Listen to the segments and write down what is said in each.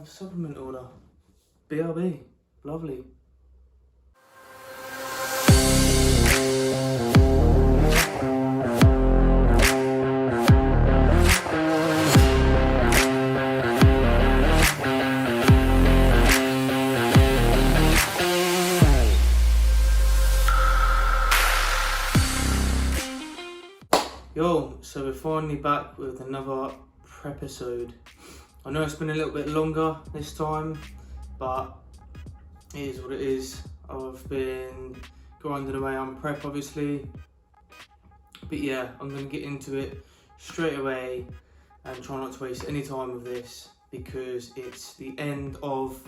have supplement order. BRB. Lovely. Yo, so we're finally back with another prep episode. I know it's been a little bit longer this time, but it is what it is. I've been grinding away on prep obviously, but yeah, I'm going to get into it straight away and try not to waste any time with this because it's the end of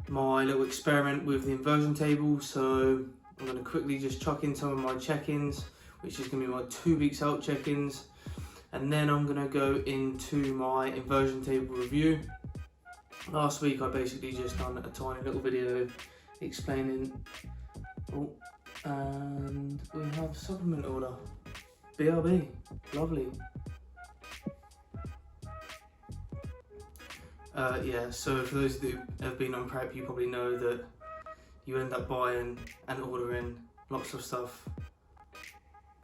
my little experiment with the inversion table. So I'm going to quickly just chuck in some of my check-ins, which is going to be my 2 weeks out check-ins, and then I'm going to go into my inversion table review. Last week I basically just done a tiny little video explaining, and we have supplement order, BRB, lovely. Yeah, so for those that have been on prep, you probably know that you end up buying and ordering lots of stuff,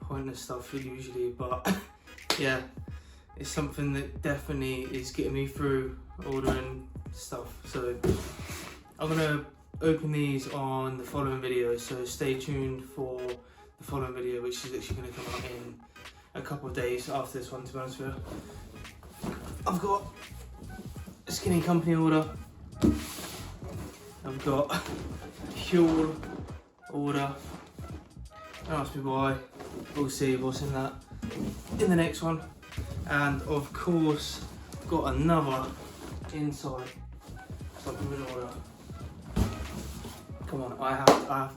pointless stuff usually, but yeah, it's something that definitely is getting me through ordering stuff. So I'm gonna open these on the following video, so stay tuned for the following video, which is actually gonna come out in a couple of days after this one, to be honest with you. I've got a Skinny Company order, I've got Fuel order, don't ask me why, we'll see what's in that in the next one. And of course got another Inside supplement order. Come on,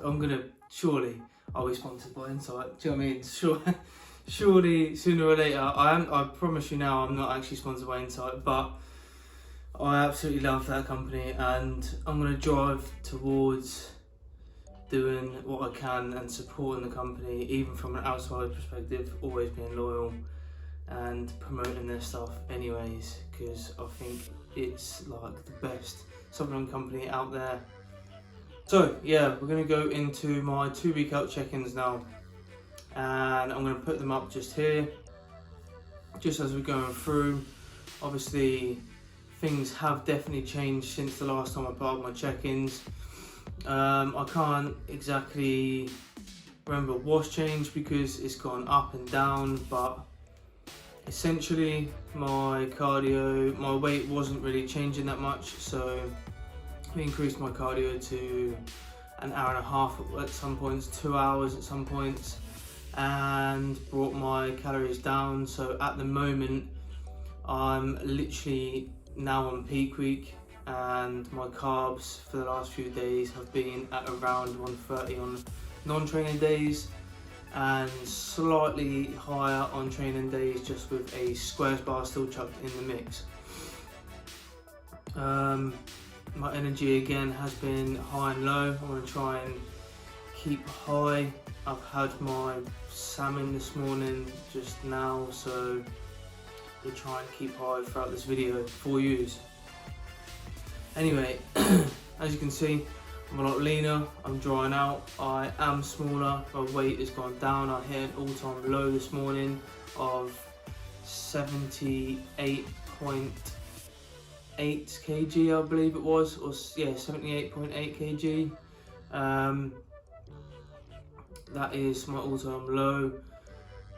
I'm gonna, surely I'll be sponsored by Insight, do you know what I mean? Surely sooner or later, I promise you now I'm not actually sponsored by Insight, but I absolutely love that company and I'm gonna drive towards doing what I can and supporting the company, even from an outside perspective, always being loyal and promoting their stuff anyways, because I think it's like the best supplement company out there. So yeah, we're going to go into my 2 week out check-ins now, and I'm going to put them up just here, just as we're going through. Obviously things have definitely changed since the last time I put up my check-ins. I can't exactly remember what's changed because it's gone up and down, but essentially my cardio, my weight wasn't really changing that much, so we increased my cardio to an hour and a half at some points, 2 hours at some points, and brought my calories down. So at the moment I'm literally now on peak week, and my carbs for the last few days have been at around 130 on non-training days and slightly higher on training days, just with a squares bar still chucked in the mix. My energy again has been high and low. I want to try and keep high. I've had my salmon this morning just now, so we'll try and keep high throughout this video for you. Anyway, as you can see, I'm a lot leaner, I'm drying out, I am smaller, my weight has gone down. I hit an all-time low this morning of 78.8 kg, I believe it was, or yeah, 78.8 kg. That is my all-time low.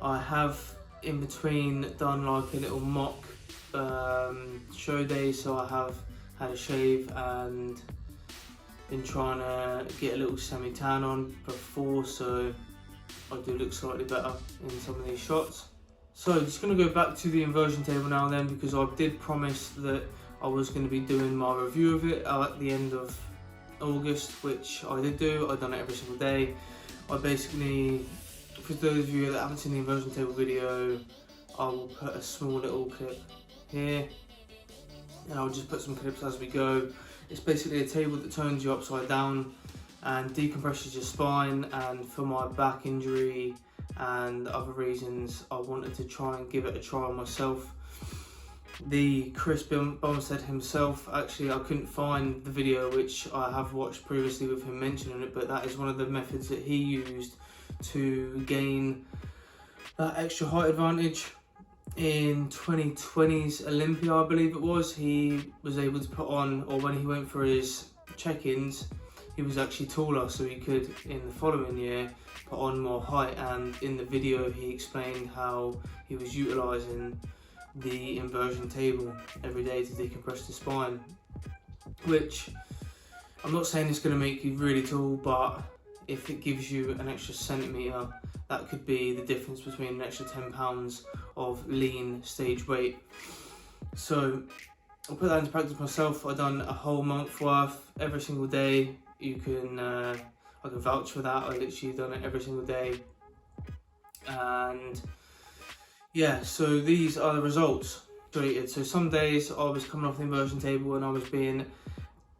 I have in between done like a little mock show day, so I have had a shave and been trying to get a little semi-tan on before, so I do look slightly better in some of these shots. So just going to go back to the inversion table now then, because I did promise that I was going to be doing my review of it at the end of August, which I did do. I've done it every single day. I basically, for those of you that haven't seen the inversion table video, I will put a small little clip here, and I'll just put some clips as we go. It's basically a table that turns you upside down and decompresses your spine, and for my back injury and other reasons I wanted to try and give it a try on myself. the Chris Bumstead himself. Actually, I couldn't find the video which I have watched previously with him mentioning it, but that is one of the methods that he used to gain that extra height advantage. In 2020's Olympia, I believe it was, he was able to put on, or when he went for his check-ins, he was actually taller, so he could, in the following year, put on more height. And in the video, he explained how he was utilising the inversion table every day to decompress the spine, which I'm not saying it's going to make you really tall, but if it gives you an extra centimetre, that could be the difference between an extra 10 pounds of lean stage weight. So I'll put that into practice myself. I've done a whole month worth every single day. You can, I can vouch for that. I literally done it every single day. And yeah, so these are the results. So some days I was coming off the inversion table and I was being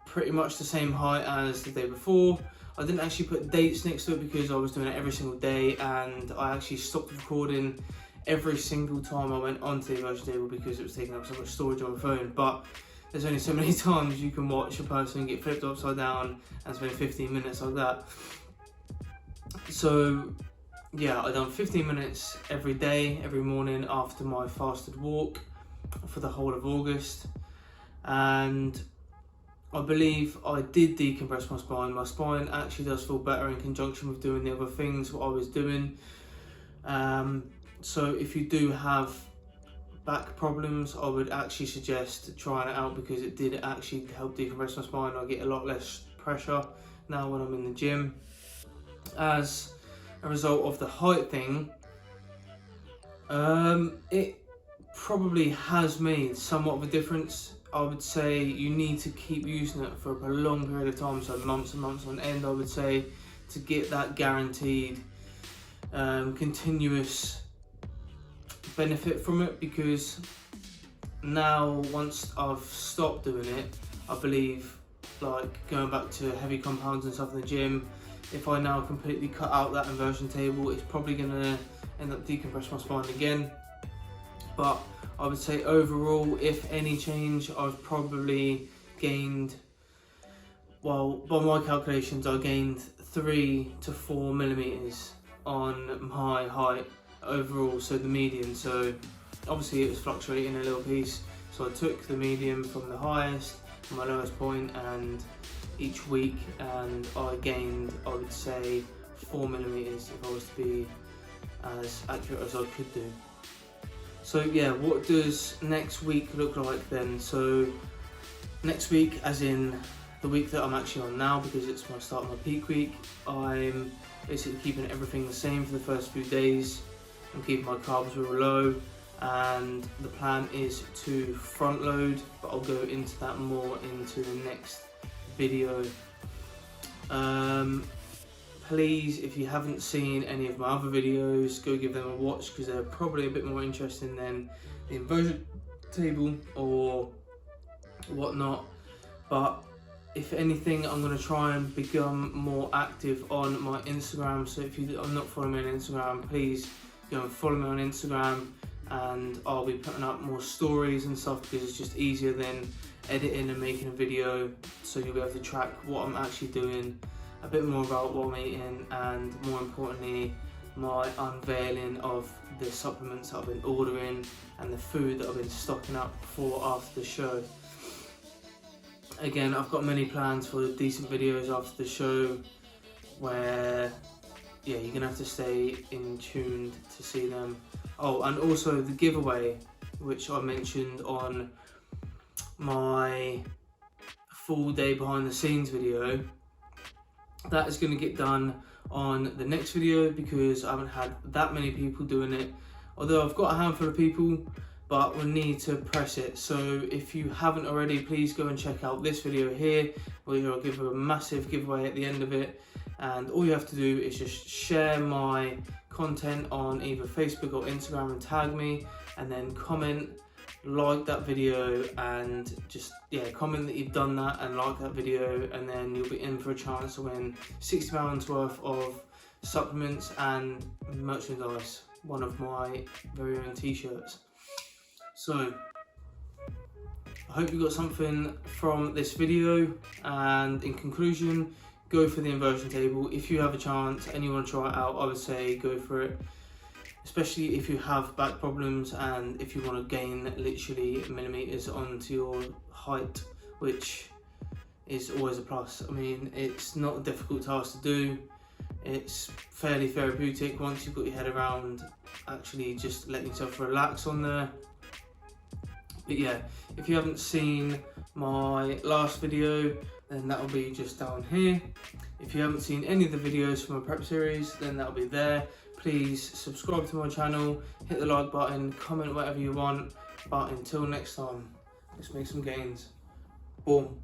pretty much the same height as the day before. I didn't actually put dates next to it because I was doing it every single day, and I actually stopped recording every single time I went onto the inversion table because it was taking up so much storage on my phone. But there's only so many times you can watch a person get flipped upside down and spend 15 minutes like that. So yeah, I done 15 minutes every day, every morning after my fasted walk for the whole of August. And I believe I did decompress my spine. My spine actually does feel better in conjunction with doing the other things what I was doing. So if you do have back problems, I would actually suggest trying it out because it did actually help decompress my spine. I get a lot less pressure now when I'm in the gym. As a result of the height thing, it probably has made somewhat of a difference. I would say you need to keep using it for a long period of time, so months and months on end, I would say, to get that guaranteed continuous benefit from it. Because now, once I've stopped doing it, I believe, like going back to heavy compounds and stuff in the gym, if I now completely cut out that inversion table, it's probably going to end up decompressing my spine again. But I would say overall, if any change, I've probably gained, well, by my calculations, I gained 3 to 4 millimeters on my height overall, so the median. So obviously it was fluctuating a little piece, so I took the median from the highest to my lowest point, and each week, and I gained, I would say, 4 millimeters if I was to be as accurate as I could do. So yeah, what does next week look like then? So next week, as in the week that I'm actually on now, because it's my start of my peak week, I'm basically keeping everything the same for the first few days. I'm keeping my carbs real low, and the plan is to front load, but I'll go into that more into the next video. Please, if you haven't seen any of my other videos, go give them a watch because they're probably a bit more interesting than the inversion table or whatnot. But if anything, I'm going to try and become more active on my Instagram. So if you are not following me on Instagram, please go and follow me on Instagram, and I'll be putting up more stories and stuff because it's just easier than editing and making a video. So you'll be able to track what I'm actually doing, a bit more about what I'm eating, and more importantly, my unveiling of the supplements that I've been ordering and the food that I've been stocking up for after the show. Again, I've got many plans for decent videos after the show where, yeah, you're gonna have to stay in tuned to see them. Oh, and also the giveaway, which I mentioned on my full day behind the scenes video, that is going to get done on the next video because I haven't had that many people doing it. Although I've got a handful of people, but we need to press it. So if you haven't already, please go and check out this video here, where I'll give a massive giveaway at the end of it. And all you have to do is just share my content on either Facebook or Instagram and tag me, and then comment, like that video, and just, yeah, comment that you've done that and like that video, and then you'll be in for a chance to win £60 worth of supplements and merchandise, one of my very own t-shirts. So I hope you got something from this video, and in conclusion, go for the inversion table. If you have a chance and you want to try it out, I would say go for it, especially if you have back problems and if you want to gain literally millimeters onto your height, which is always a plus. I mean, it's not a difficult task to do. It's fairly therapeutic once you've got your head around actually just letting yourself relax on there. But yeah, if you haven't seen my last video, then that'll be just down here. If you haven't seen any of the videos from my prep series, then that'll be there. Please subscribe to my channel, hit the like button, comment whatever you want. But until next time, let's make some gains. Boom.